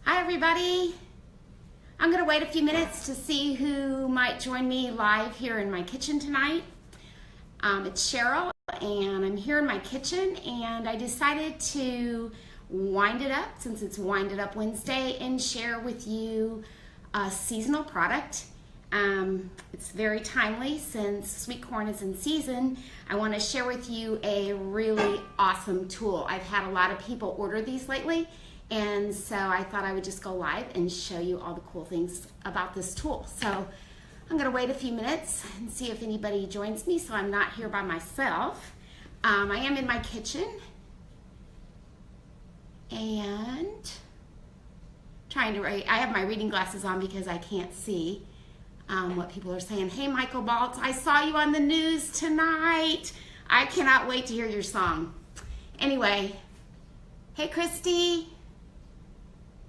Hi everybody. I'm going to wait a few minutes to see who might join me live here in my kitchen tonight. It's Cheryl and I'm here in my kitchen and I decided to wind it up since it's Wind It Up Wednesday and share with you a seasonal product. It's very timely since sweet corn is in season. I want to share with you a really awesome tool. I've had a lot of people order these lately, and so I thought I would just go live and show you all the cool things about this tool. So I'm going to wait a few minutes and see if anybody joins me so I'm not here by myself. I am in my kitchen and trying to write. I have my reading glasses on because I can't see what people are saying. Hey Michael Baltz, I saw you on the news tonight. I cannot wait to hear your song. Anyway, hey Christy.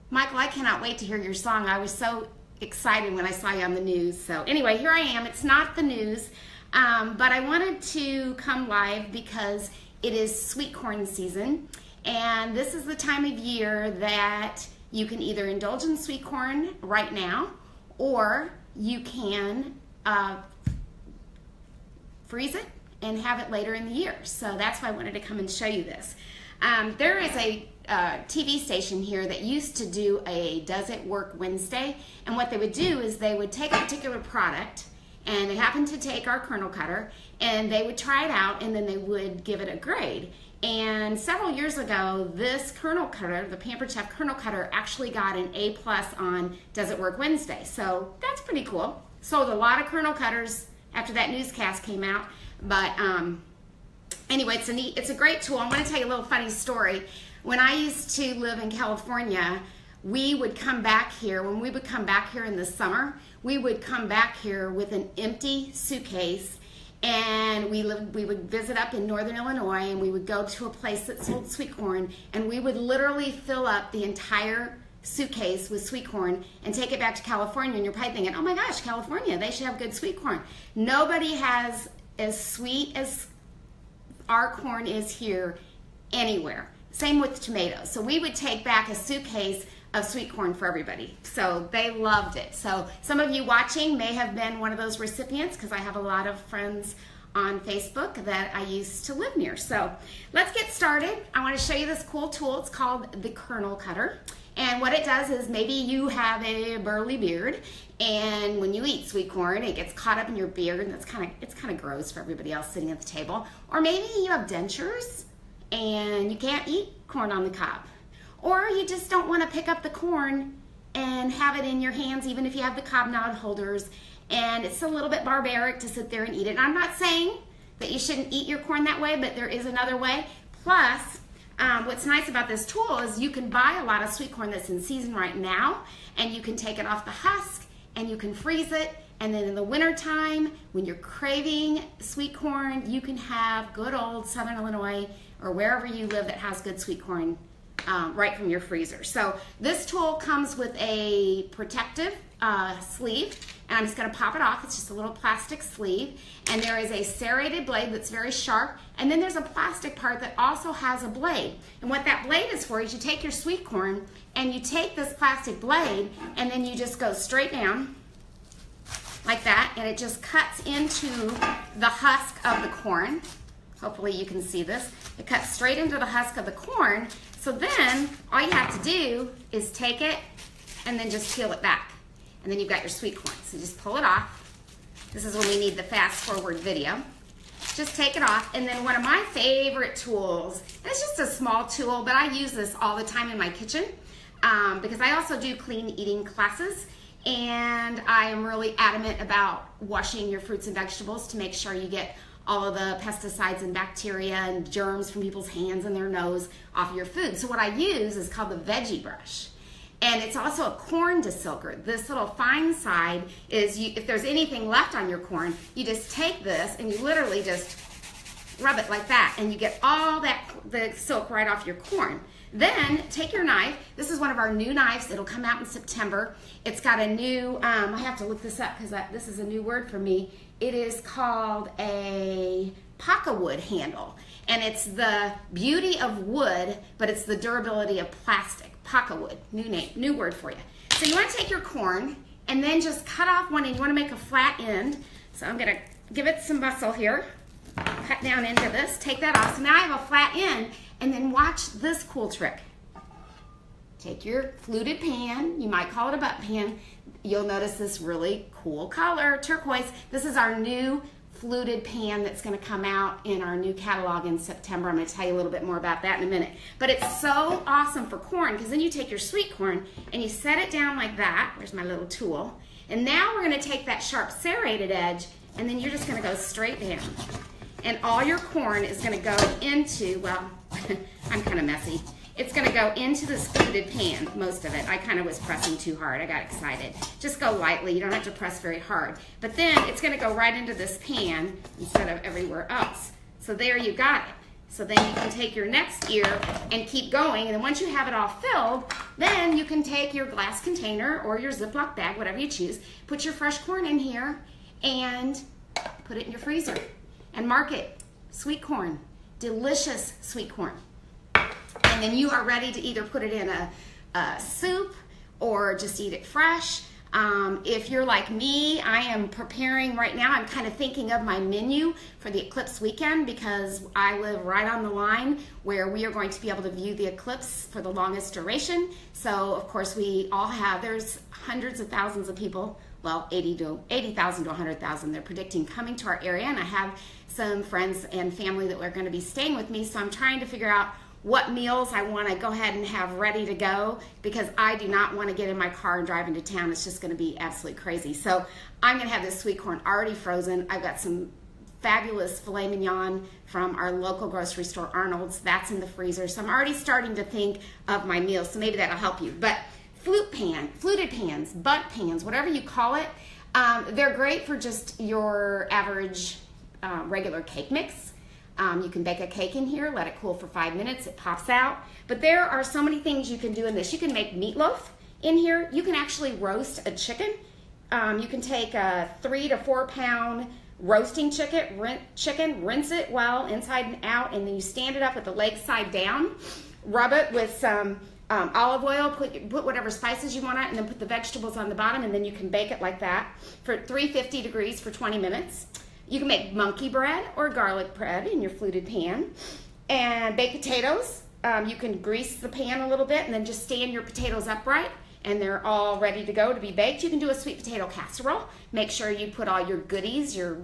Michael, I cannot wait to hear your song. I was so excited when I saw you on the news. So anyway, here I am. It's not the news, but I wanted to come live because it is sweet corn season, and this is the time of year that you can either indulge in sweet corn right now, or you can freeze it and have it later in the year. So that's why I wanted to come and show you this. There is a TV station here that used to do a Does It Work Wednesday, and what they would do is they would take a particular product, and they happened to take our Kernel Cutter, and they would try it out, and then they would give it a grade. And several years ago, this Kernel Cutter, the Pampered Chef Kernel Cutter, actually got an A+ on Does It Work Wednesday. So that's pretty cool. Sold a lot of Kernel Cutters after that newscast came out, but anyway, it's a great tool. I want to tell you a little funny story. When I used to live in California, we would come back here. When we would come back here in the summer, we would come back here with an empty suitcase, and we would visit up in northern Illinois, and we would go to a place that sold sweet corn, and we would literally fill up the entire suitcase with sweet corn and take it back to California. And you're probably thinking, oh my gosh, California, they should have good sweet corn. Nobody has as sweet as our corn is here anywhere. Same with tomatoes. So we would take back a suitcase of sweet corn for everybody. So they loved it. So some of you watching may have been one of those recipients, because I have a lot of friends on Facebook that I used to live near. So let's get started. I want to show you this cool tool. It's called the Kernel Cutter. And what it does is, maybe you have a burly beard, and when you eat sweet corn, it gets caught up in your beard, and it's kind of gross for everybody else sitting at the table. Or maybe you have dentures and you can't eat corn on the cob. Or you just don't want to pick up the corn and have it in your hands, even if you have the cob nod holders, and it's a little bit barbaric to sit there and eat it. And I'm not saying that you shouldn't eat your corn that way, but there is another way. Plus, what's nice about this tool is you can buy a lot of sweet corn that's in season right now, and you can take it off the husk and you can freeze it, and then in the winter time when you're craving sweet corn, you can have good old Southern Illinois or wherever you live that has good sweet corn right from your freezer. So this tool comes with a protective sleeve, and I'm just going to pop it off. It's just a little plastic sleeve, and there is a serrated blade that's very sharp, and then there's a plastic part that also has a blade. And what that blade is for is you take your sweet corn and you take this plastic blade, and then you just go straight down like that, and it just cuts into the husk of the corn. Hopefully you can see this. It cuts straight into the husk of the corn. So then all you have to do is take it and then just peel it back. And then you've got your sweet corn. So just pull it off. This is when we need the fast forward video. Just take it off. And then one of my favorite tools, and it's just a small tool, but I use this all the time in my kitchen because I also do clean eating classes. And I am really adamant about washing your fruits and vegetables to make sure you get all of the pesticides and bacteria and germs from people's hands and their nose off your food. So what I use is called the veggie brush. And it's also a corn desilker. This little fine side is, if there's anything left on your corn, you just take this and you literally just rub it like that, and you get all the silk right off your corn. Then take your knife. This is one of our new knives. It'll come out in September. It's got a new, I have to look this up because this is a new word for me. It is called a pocket wood handle. And it's the beauty of wood, but it's the durability of plastic. Paca wood, new name, new word for you. So you want to take your corn and then just cut off one, and you want to make a flat end. So I'm going to give it some muscle here. Cut down into this, take that off. So now I have a flat end, and then watch this cool trick. Take your fluted pan, you might call it a butt pan. You'll notice this really cool color, turquoise. This is our new fluted pan that's going to come out in our new catalog in September. I'm going to tell you a little bit more about that in a minute. But it's so awesome for corn, because then you take your sweet corn and you set it down like that. Where's my little tool? And now we're going to take that sharp serrated edge, and then you're just going to go straight down. And all your corn is going to go into, well, I'm kind of messy. It's going to go into this fluted pan, most of it. I kind of was pressing too hard. I got excited. Just go lightly. You don't have to press very hard. But then it's going to go right into this pan instead of everywhere else. So there you got it. So then you can take your next ear and keep going. And then once you have it all filled, then you can take your glass container or your Ziploc bag, whatever you choose, put your fresh corn in here and put it in your freezer. And mark it, sweet corn, delicious sweet corn. And then you are ready to either put it in a soup or just eat it fresh. If you're like me, I am preparing right now. I'm kind of thinking of my menu for the eclipse weekend, because I live right on the line where we are going to be able to view the eclipse for the longest duration. So of course we all have, there's hundreds of thousands of people, well, 80,000 to 100,000 they're predicting coming to our area, and I have some friends and family that are going to be staying with me, so I'm trying to figure out what meals I want to go ahead and have ready to go, because I do not want to get in my car and drive into town. It's just going to be absolutely crazy. So I'm going to have this sweet corn already frozen. I've got some fabulous filet mignon from our local grocery store, Arnold's. That's in the freezer. So I'm already starting to think of my meals, so maybe that'll help you. But fluted pans, butt pans, whatever you call it, they're great for just your average regular cake mix. You can bake a cake in here, let it cool for 5 minutes, it pops out. But there are so many things you can do in this. You can make meatloaf in here. You can actually roast a chicken. You can take a 3 to 4 pound roasting chicken, rinse it well inside and out, and then you stand it up with the leg side down, rub it with some olive oil, put whatever spices you want on it, and then put the vegetables on the bottom, and then you can bake it like that for 350 degrees for 20 minutes. You can make monkey bread or garlic bread in your fluted pan. And baked potatoes, you can grease the pan a little bit and then just stand your potatoes upright, and they're all ready to go to be baked. You can do a sweet potato casserole. Make sure you put all your goodies, your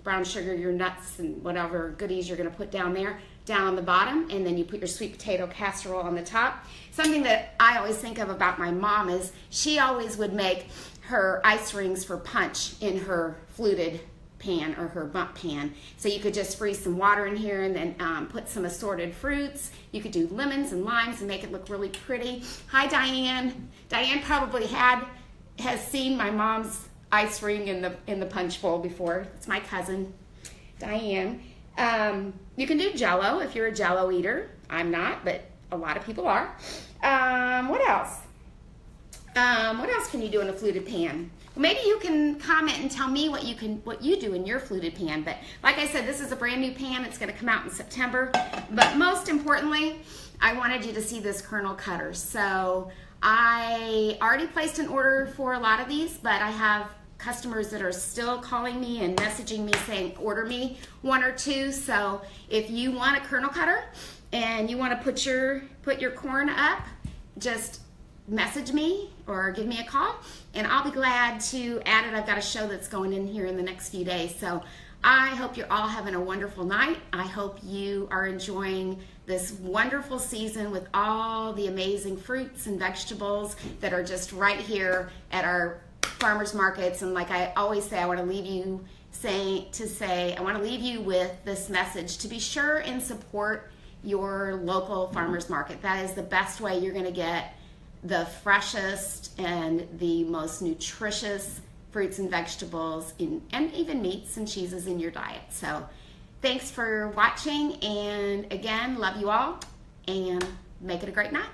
brown sugar, your nuts, and whatever goodies you're going to put down there, down on the bottom, and then you put your sweet potato casserole on the top. Something that I always think of about my mom is she always would make her ice rings for punch in her fluted pan or her bump pan. So you could just freeze some water in here and then put some assorted fruits. You could do lemons and limes and make it look really pretty. Hi, Diane. Diane probably has seen my mom's ice ring in the punch bowl before. It's my cousin, Diane. You can do Jell-O if you're a Jell-O eater. I'm not, but a lot of people are. What else? What else can you do in a fluted pan? Well, maybe you can comment and tell me what you do in your fluted pan. But like I said, this is a brand new pan. It's going to come out in September. But most importantly, I wanted you to see this Kernel Cutter. So I already placed an order for a lot of these, but I have customers that are still calling me and messaging me saying order me 1 or 2. So if you want a Kernel Cutter and you want to put your corn up, just message me or give me a call and I'll be glad to add it. I've got a show that's going in here in the next few days. So I hope you're all having a wonderful night. I hope you are enjoying this wonderful season with all the amazing fruits and vegetables that are just right here at our farmers markets. And like I always say, I want to leave you with this message to be sure and support your local farmers market. That is the best way you're going to get the freshest and the most nutritious fruits and vegetables and even meats and cheeses in your diet. So thanks for watching, and again, love you all, and make it a great night.